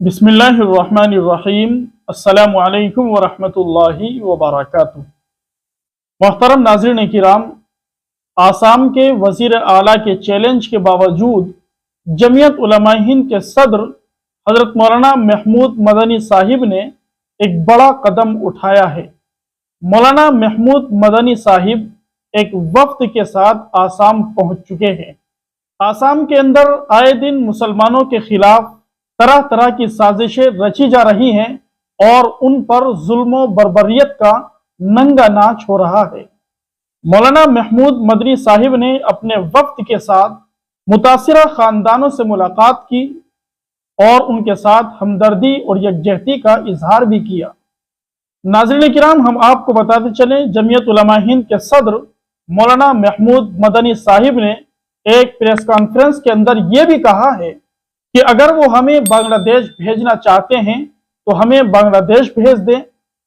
बिस्मिल्लाहिर्रहमानिर्रहीम। अस्सलामु अलैकुम वरहमतुल्लाहि वबरकातुहू। मोहतरम नाज़रीन किराम, आसाम के वज़ीर आला के चैलेंज के बावजूद जमीयत उलमा हिंद के सदर हज़रत मौलाना महमूद मदनी साहिब ने एक बड़ा कदम उठाया है। मौलाना महमूद मदनी साहिब एक वफ्द के साथ आसाम पहुंच चुके हैं। आसाम के अंदर आए दिन मुसलमानों के खिलाफ तरह तरह की साजिशें रची जा रही हैं और उन पर जुल्म बर्बरियत का नंगा नाच हो रहा है। मौलाना महमूद मदनी साहिब ने अपने वक्त के साथ मुतासिरा खानदानों से मुलाकात की और उनके साथ हमदर्दी और यकजहती का इजहार भी किया। नाज़रीन किराम, हम आपको बताते चलें, जमीयत उलमा हिंद के सदर मौलाना महमूद मदनी साहिब ने एक प्रेस कॉन्फ्रेंस के अंदर यह भी कहा है कि अगर वो हमें बांग्लादेश भेजना चाहते हैं तो हमें बांग्लादेश भेज दें,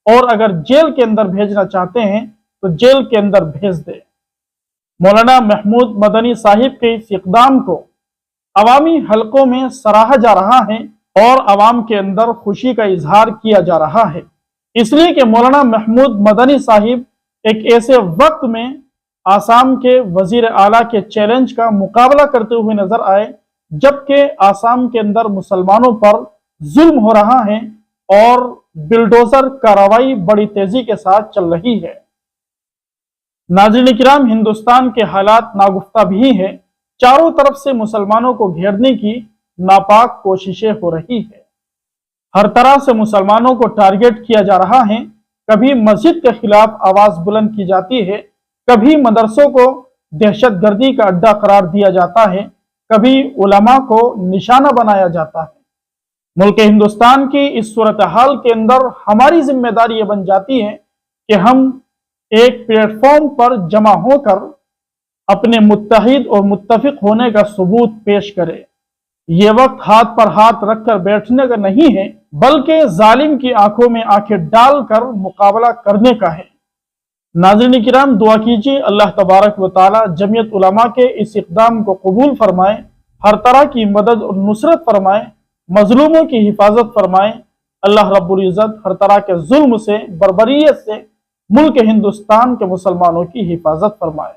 और अगर जेल के अंदर भेजना चाहते हैं तो जेल के अंदर भेज दें। मौलाना महमूद मदनी साहिब के इस इक़दाम को अवामी हलकों में सराहा जा रहा है और अवाम के अंदर खुशी का इजहार किया जा रहा है, इसलिए कि मौलाना महमूद मदनी साहिब एक ऐसे वक्त में आसाम के वजीर आला के चैलेंज का मुकाबला करते हुए नजर आए जबकि आसाम के अंदर मुसलमानों पर जुल्म हो रहा है और बिल्डोजर कार्रवाई बड़ी तेजी के साथ चल रही है। नाज़रीन किराम, हिंदुस्तान के हालात नागुफ्ता भी हैं। चारों तरफ से मुसलमानों को घेरने की नापाक कोशिशें हो रही है। हर तरह से मुसलमानों को टारगेट किया जा रहा है। कभी मस्जिद के खिलाफ आवाज बुलंद की जाती है, कभी मदरसों को दहशतगर्दी का अड्डा करार दिया जाता है, कभी उलमा को निशाना बनाया जाता है। मुल्क हिंदुस्तान की इस सूरत हाल के अंदर हमारी जिम्मेदारी ये बन जाती है कि हम एक प्लेटफॉर्म पर जमा होकर अपने मुत्तहिद और मुत्तफिक होने का सबूत पेश करें। ये वक्त हाथ पर हाथ रखकर बैठने का नहीं है, बल्कि जालिम की आंखों में आंखें डालकर मुकाबला करने का है। नाज़रीन किराम, दुआ कीजिए अल्लाह तबारक व तआला जमीयत उलमा के इस इक़दाम को कबूल फरमाए, हर तरह की मदद और नुसरत फरमाए, मजलूमों की हिफाजत फरमाए। अल्लाह रब्बुल इज़्ज़त हर तरह के जुल्म से, बर्बरियत से मुल्क हिंदुस्तान के मुसलमानों की हिफाजत फरमाए।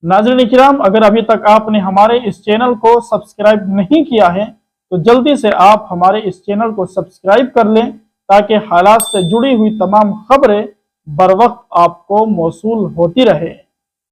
नाज़रीन किराम, अगर अभी तक आपने हमारे इस चैनल को सब्सक्राइब नहीं किया है तो जल्दी से आप हमारे इस चैनल को सब्सक्राइब कर लें ताकि हालात से जुड़ी हुई तमाम खबरें बर वक्त आपको मौसूल होती रहे।